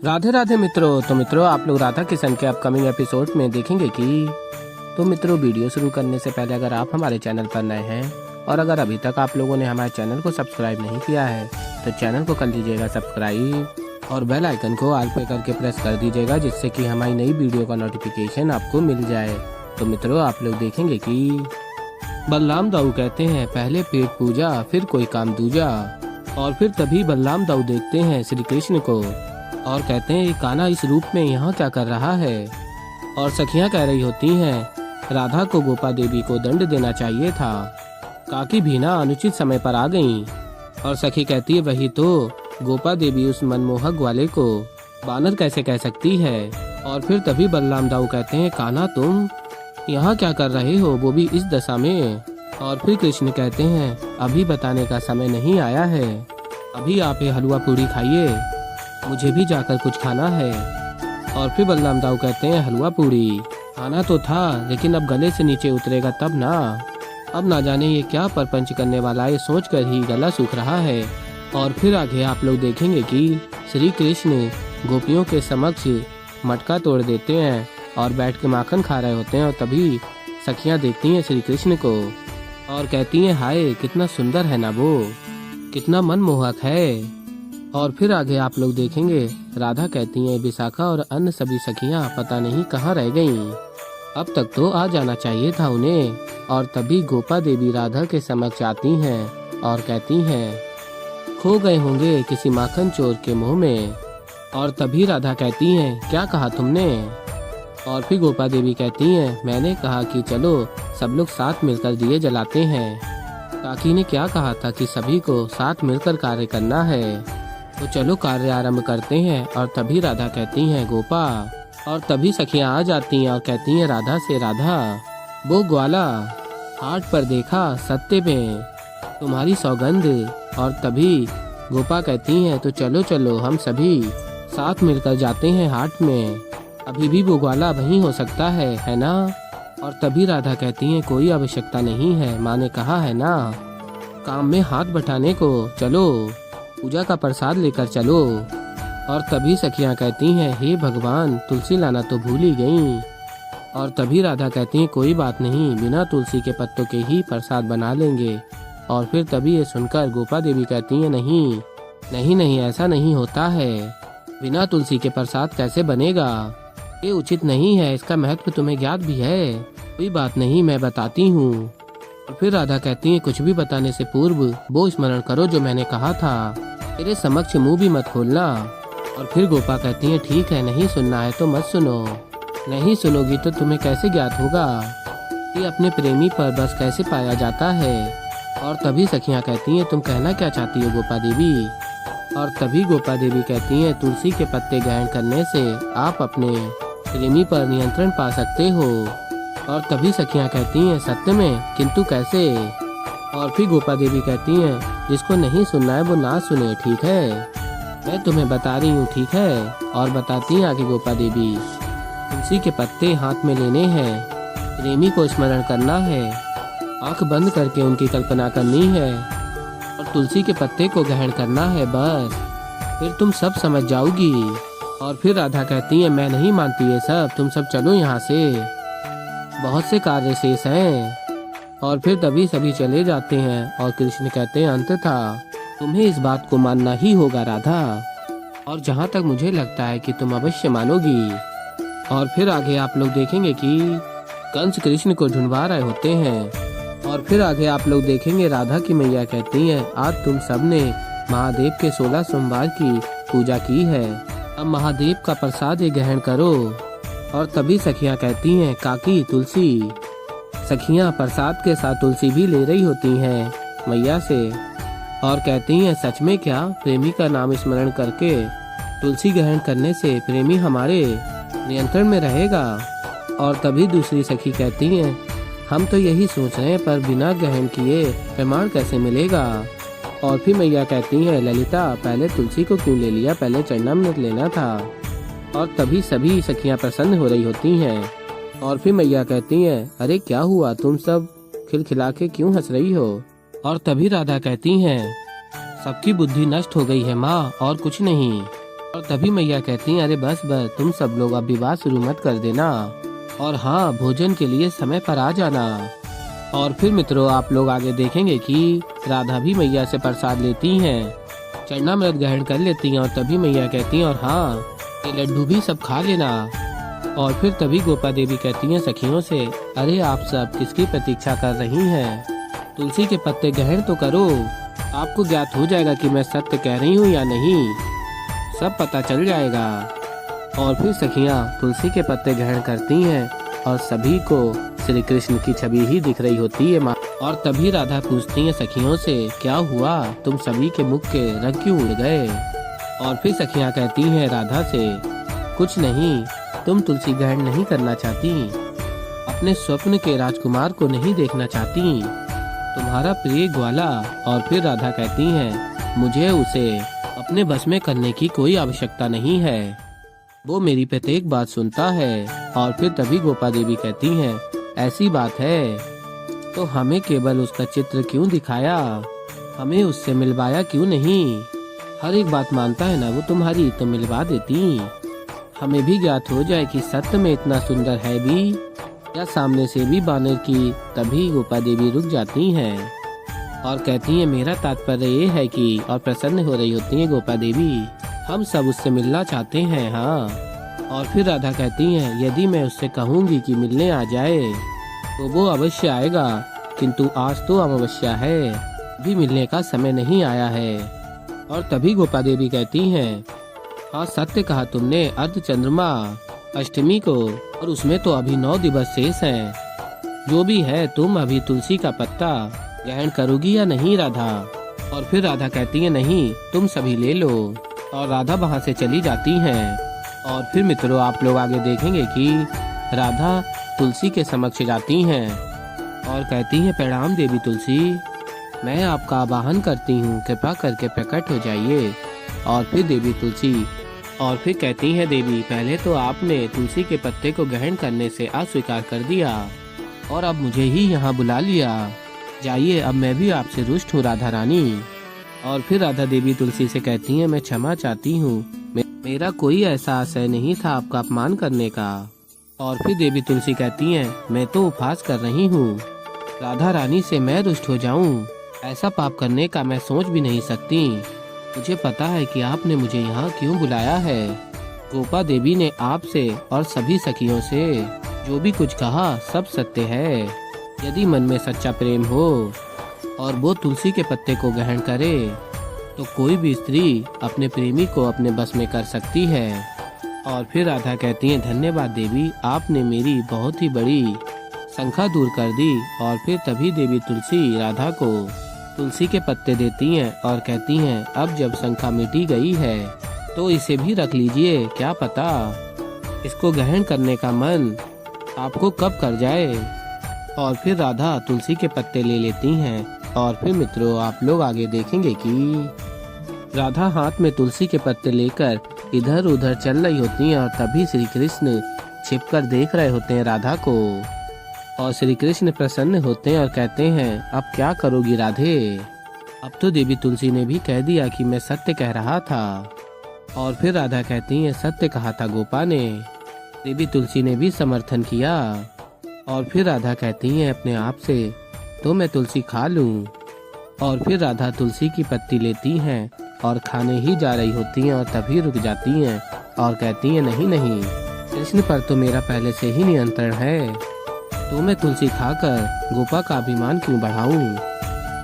राधे राधे मित्रों। तो मित्रों, आप लोग राधा किशन के अपकमिंग एपिसोड में देखेंगे कि मित्रों, वीडियो शुरू करने से पहले अगर आप हमारे चैनल पर नए हैं और अगर अभी तक आप लोगों ने हमारे चैनल को सब्सक्राइब नहीं किया है तो चैनल को कर लीजिएगा सब्सक्राइब और बेल आइकन को ऑल पे करके प्रेस कर दीजिएगा, जिससे कि हमारी नई वीडियो का नोटिफिकेशन आपको मिल जाए। तो मित्रों, आप लोग देखेंगे कि बलराम दाऊ कहते हैं पहले पेट पूजा फिर कोई काम दूजा। और फिर तभी बलराम दाऊ देखते हैं श्री कृष्ण को और कहते हैं ये कान्हा इस रूप में यहाँ क्या कर रहा है। और सखियाँ कह रही होती हैं राधा को गोपा देवी को दंड देना चाहिए था, काकी भीना अनुचित समय पर आ गईं। और सखी कहती है वही तो, गोपा देवी उस मनमोहक वाले को बानर कैसे कह सकती है। और फिर तभी बलराम दाऊ कहते हैं कान्हा तुम यहाँ क्या कर रहे हो, वो भी इस दशा में। और फिर कृष्ण कहते हैं अभी बताने का समय नहीं आया है, अभी आप ये हलवा पूड़ी खाइए, मुझे भी जाकर कुछ खाना है। और फिर बलराम दाऊ कहते हैं हलवा पूड़ी खाना तो था, लेकिन अब गले से नीचे उतरेगा तब ना। अब ना जाने ये क्या परपंच करने वाला है, सोच कर ही गला सूख रहा है। और फिर आगे आप लोग देखेंगे कि श्री कृष्ण गोपियों के समक्ष मटका तोड़ देते हैं और बैठ के माखन खा रहे होते हैं। और तभी सखियाँ देखती हैं श्री कृष्ण को और कहती हैं हाय कितना सुंदर है ना वो, कितना मनमोहक है। और फिर आगे आप लोग देखेंगे राधा कहती हैं विशाखा और अन्य सभी सखियां पता नहीं कहाँ रह गईं, अब तक तो आ जाना चाहिए था उन्हें। और तभी गोपा देवी राधा के समक्ष आती हैं और कहती हैं खो गए होंगे किसी माखन चोर के मुंह में। और तभी राधा कहती हैं क्या कहा तुमने। और फिर गोपा देवी कहती हैं मैंने कहा कि चलो सब लोग साथ मिलकर दिए जलाते हैं। काकी ने क्या कहा था कि सभी को साथ मिलकर कार्य करना है, तो चलो कार्य आरंभ करते हैं। और तभी राधा कहती हैं गोपा। और तभी सखियां आ जाती हैं और कहती हैं राधा से राधा वो ग्वाला हाट पर देखा सत्य में तुम्हारी सौगंध। और तभी गोपा कहती हैं तो चलो चलो हम सभी साथ मिलकर जाते हैं हाट में, अभी भी वो ग्वाला वहीं हो सकता है ना। और तभी राधा कहती हैं कोई आवश्यकता नहीं है, माँ ने कहा है ना काम में हाथ बटाने को, चलो पूजा का प्रसाद लेकर चलो। और तभी सखियां कहती हैं हे भगवान तुलसी लाना तो भूल ही गईं। और तभी राधा कहती हैं कोई बात नहीं, बिना तुलसी के पत्तों के ही प्रसाद बना लेंगे। और फिर तभी ये सुनकर गोपा देवी कहती हैं नहीं नहीं नहीं, ऐसा नहीं होता है, बिना तुलसी के प्रसाद कैसे बनेगा, ये उचित नहीं है, इसका महत्व तुम्हें ज्ञात भी है। कोई बात नहीं, मैं बताती हूँ। और फिर राधा कहती है कुछ भी बताने से पूर्व वो स्मरण करो जो मैंने कहा था, तेरे समक्ष मुंह भी मत खोलना। और फिर गोपा कहती है ठीक है, नहीं सुनना है तो मत सुनो, नहीं सुनोगी तो तुम्हें कैसे ज्ञात होगा कि अपने प्रेमी पर बस कैसे पाया जाता है। और तभी सखियां कहती हैं तुम कहना क्या चाहती हो गोपा देवी। और तभी गोपा देवी कहती हैं तुलसी के पत्ते ग्रहण करने से आप अपने प्रेमी पर नियंत्रण पा सकते हो। और तभी सखियां कहती हैं सत्य में, किंतु कैसे। और फिर गोपा देवी कहती हैं जिसको नहीं सुनना है वो ना सुने, ठीक है, मैं तुम्हें बता रही हूँ, ठीक है। और बताती हैं आगे गोपा देवी तुलसी के पत्ते हाथ में लेने हैं, प्रेमी को स्मरण करना है, आंख बंद करके उनकी कल्पना करनी है और तुलसी के पत्ते को ग्रहण करना है, बस फिर तुम सब समझ जाओगी। और फिर राधा कहती है मैं नहीं मानती ये सब, तुम सब चलो यहाँ से, बहुत से कार्य शेष हैं। और फिर तभी सभी चले जाते हैं और कृष्ण कहते हैं अंततः तुम्हें इस बात को मानना ही होगा राधा, और जहाँ तक मुझे लगता है कि तुम अवश्य मानोगी। और फिर आगे आप लोग देखेंगे कि कंस कृष्ण को ढूंढवा रहे होते हैं। और फिर आगे आप लोग देखेंगे राधा की मैया कहती हैं आज तुम सब ने महादेव के 16 सोमवार की पूजा की है, अब महादेव का प्रसाद ही ग्रहण करो। और तभी सखियां कहती हैं काकी तुलसी। सखियां प्रसाद के साथ तुलसी भी ले रही होती हैं मैया से और कहती हैं सच में क्या, प्रेमी का नाम स्मरण करके तुलसी ग्रहण करने से प्रेमी हमारे नियंत्रण में रहेगा। और तभी दूसरी सखी कहती हैं हम तो यही सोच रहे हैं, पर बिना ग्रहण किए प्रमाण कैसे मिलेगा। और फिर मैया कहती हैं ललिता पहले तुलसी को क्यों ले लिया, पहले चरणामृत लेना था। और तभी सभी सखियां प्रसन्न हो रही होती हैं। और फिर मैया कहती हैं अरे क्या हुआ, तुम सब खिलखिला के क्यों हंस रही हो। और तभी राधा कहती हैं सबकी बुद्धि नष्ट हो गई है माँ, और कुछ नहीं। और तभी मैया कहती हैं, अरे बस बस, तुम सब लोग अब विवाह शुरू मत कर देना, और हाँ, भोजन के लिए समय पर आ जाना। और फिर मित्रों, आप लोग आगे देखेंगे कि राधा भी मैया से प्रसाद लेती हैं, चरणामृत ग्रहण कर लेती हैं, और तभी मैया कहती हैं, और हाँ, ये लड्डू भी सब खा लेना। और फिर तभी गोपा देवी कहती हैं सखियों से, अरे आप सब किसकी प्रतीक्षा कर रही हैं? तुलसी के पत्ते ग्रहण तो करो, आपको ज्ञात हो जाएगा कि मैं सत्य कह रही हूँ या नहीं, सब पता चल जाएगा। और फिर सखियाँ तुलसी के पत्ते ग्रहण करती हैं और सभी को श्री कृष्ण की छवि ही दिख रही होती है। और तभी राधा पूछती हैं सखियों से, क्या हुआ, तुम सभी के मुख के रंग क्यों उड़ गए? और फिर सखियाँ कहती हैं राधा से, कुछ नहीं, तुम तुलसी ग्रहण नहीं करना चाहती, अपने स्वप्न के राजकुमार को नहीं देखना चाहती, तुम्हारा प्रिय ग्वाला। और फिर राधा कहती हैं, मुझे उसे अपने बस में करने की कोई आवश्यकता नहीं है, वो मेरी प्रत्येक बात सुनता है। और फिर तभी गोपा देवी कहती हैं, ऐसी बात है तो हमें केवल उसका चित्र क्यों दिखाया, हमें उससे मिलवाया क्यों नहीं? हर एक बात मानता है ना वो तुम्हारी, तो मिलवा देती, हमें भी ज्ञात हो जाए कि सत्य में इतना सुंदर है भी या सामने से भी बानर की। तभी गोपा देवी रुक जाती हैं और कहती हैं, मेरा तात्पर्य ये है कि, और प्रसन्न हो रही होती हैं गोपा देवी, हम सब उससे मिलना चाहते हैं। हाँ। और फिर राधा कहती हैं, यदि मैं उससे कहूँगी कि मिलने आ जाए तो वो अवश्य आएगा, किंतु आज तो अमावस्या है, अभी मिलने का समय नहीं आया है। और तभी गोपा देवी कहती हैं, हाँ सत्य कहा तुमने, अर्ध चंद्रमा अष्टमी को, और उसमें तो अभी 9 दिवस शेष हैं। जो भी है, तुम अभी तुलसी का पत्ता ग्रहण करोगी या नहीं राधा? और फिर राधा कहती है, नहीं, तुम सभी ले लो। और राधा वहाँ से चली जाती हैं। और फिर मित्रों, आप लोग आगे देखेंगे कि राधा तुलसी के समक्ष जाती हैं और कहती हैं, प्रणाम देवी तुलसी, मैं आपका आवाहन करती हूँ, कृपा करके प्रकट हो जाइए। और फिर देवी तुलसी, और फिर कहती हैं, देवी पहले तो आपने तुलसी के पत्ते को ग्रहण करने से अस्वीकार कर दिया और अब मुझे ही यहाँ बुला लिया, जाइए, अब मैं भी आपसे रुष्ट हूँ राधा रानी। और फिर राधा देवी तुलसी से कहती हैं, मैं क्षमा चाहती हूँ, मेरा कोई ऐसा आशय नहीं था आपका अपमान करने का। और फिर देवी तुलसी कहती हैं, मैं तो उपहास कर रही हूँ, राधा रानी से मैं रुष्ट हो जाऊँ, ऐसा पाप करने का मैं सोच भी नहीं सकती। मुझे पता है कि आपने मुझे यहाँ क्यों बुलाया है। गोपा देवी ने आपसे और सभी सखियों से जो भी कुछ कहा सब सत्य है। यदि मन में सच्चा प्रेम हो और वो तुलसी के पत्ते को ग्रहण करे तो कोई भी स्त्री अपने प्रेमी को अपने बस में कर सकती है। और फिर राधा कहती हैं, धन्यवाद देवी, आपने मेरी बहुत ही बड़ी शंका दूर कर दी। और फिर तभी देवी तुलसी राधा को तुलसी के पत्ते देती हैं और कहती हैं, अब जब शंका मिटी गई है तो इसे भी रख लीजिए, क्या पता इसको ग्रहण करने का मन आपको कब कर जाए। और फिर राधा तुलसी के पत्ते ले लेती हैं। और फिर मित्रों, आप लोग आगे देखेंगे कि राधा हाथ में तुलसी के पत्ते लेकर इधर उधर चल रही होती हैं और तभी श्री कृष्ण छिपकर देख रहे होते हैं राधा को। और श्री कृष्ण प्रसन्न होते हैं और कहते हैं, अब क्या करोगी राधे? अब तो देवी तुलसी ने भी कह दिया कि मैं सत्य कह रहा था। और फिर राधा कहती हैं, सत्य कहा था गोपा ने। देवी तुलसी ने भी समर्थन किया। और फिर राधा कहती हैं अपने आप से, तो मैं तुलसी खा लूं। और फिर राधा तुलसी की पत्ती लेती हैं और खाने ही जा रही होती हैं और तभी रुक जाती हैं और कहती हैं, नहीं नहीं, कृष्ण पर तो मेरा पहले से ही नियंत्रण है, तो मैं तुलसी खाकर गोपा का अभिमान क्यों बढ़ाऊं।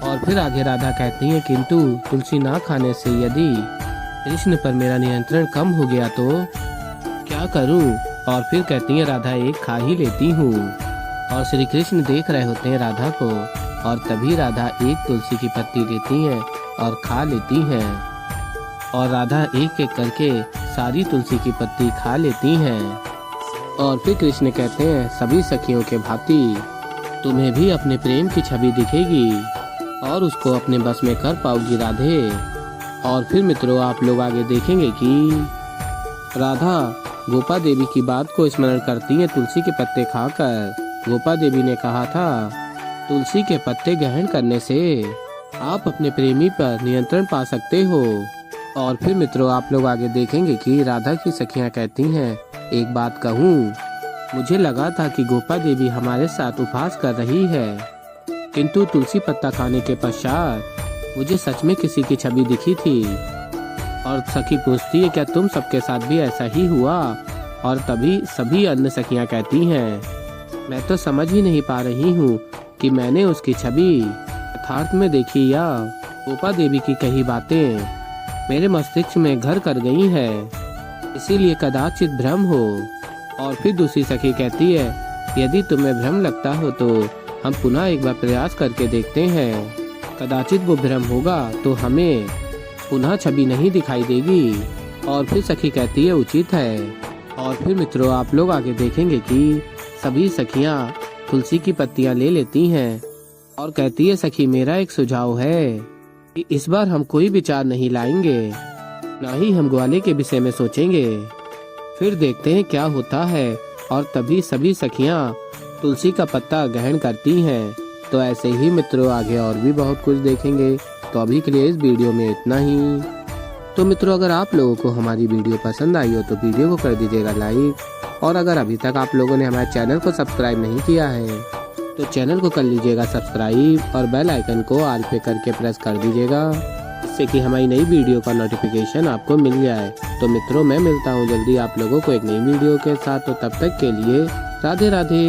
और फिर आगे राधा कहती हैं, किंतु तुलसी ना खाने से यदि कृष्ण पर मेरा नियंत्रण कम हो गया तो क्या करूं? और फिर कहती हैं, राधा एक खा ही लेती हूँ। और श्री कृष्ण देख रहे होते हैं राधा को और तभी राधा एक तुलसी की पत्ती लेती हैं और खा लेती हैं। और राधा एक एक करके सारी तुलसी की पत्ती खा लेती हैं। और फिर कृष्ण कहते हैं, सभी सखियों के भांति तुम्हें भी अपने प्रेम की छवि दिखेगी और उसको अपने बस में कर पाओगी राधे। और फिर मित्रों, आप लोग आगे देखेंगे कि राधा गोपा देवी की बात को स्मरण करती हैं तुलसी के पत्ते खाकर। गोपा देवी ने कहा था, तुलसी के पत्ते ग्रहण करने से आप अपने प्रेमी पर नियंत्रण पा सकते हो। और फिर मित्रों आप लोग आगे देखेंगे कि राधा की सखियां कहती हैं, एक बात कहूँ, मुझे लगा था कि गोपा देवी हमारे साथ उपहास कर रही है, किंतु तुलसी पत्ता खाने के पश्चात मुझे सच में किसी की छवि दिखी थी। और सखी पूछती है, क्या तुम सबके साथ भी ऐसा ही हुआ? और तभी सभी अन्य सखियां कहती हैं, मैं तो समझ ही नहीं पा रही हूँ कि मैंने उसकी छवि यथार्थ में देखी या गोपा देवी की कही बातें मेरे मस्तिष्क में घर कर गई है, इसीलिए कदाचित भ्रम हो। और फिर दूसरी सखी कहती है, यदि तुम्हें भ्रम लगता हो तो हम पुनः एक बार प्रयास करके देखते हैं, कदाचित वो भ्रम होगा तो हमें पुनः छवि नहीं दिखाई देगी। और फिर सखी कहती है, उचित है। और फिर मित्रों आप लोग आगे देखेंगे कि सभी सखियां तुलसी की पत्तियां ले लेती हैं और कहती है, सखी मेरा एक सुझाव है कि इस बार हम कोई विचार नहीं लाएंगे, ना ही हम ग्वाले के विषय में सोचेंगे, फिर देखते हैं क्या होता है। और तभी सभी सखियां तुलसी का पत्ता ग्रहण करती हैं। तो ऐसे ही मित्रों आगे और भी बहुत कुछ देखेंगे। तो अभी के लिए इस वीडियो में इतना ही। तो मित्रों अगर आप लोगों को हमारी वीडियो पसंद आई हो तो वीडियो को कर दीजिएगा लाइक। और अगर अभी तक आप लोगों ने हमारे चैनल को सब्सक्राइब नहीं किया है तो चैनल को कर लीजिएगा सब्सक्राइब और बेल आइकन को ऑल पे करके प्रेस कर दीजिएगा, जिससे कि हमारी नई वीडियो का नोटिफिकेशन आपको मिल जाए। तो मित्रों मैं मिलता हूँ जल्दी आप लोगों को एक नई वीडियो के साथ। तो तब तक के लिए राधे राधे।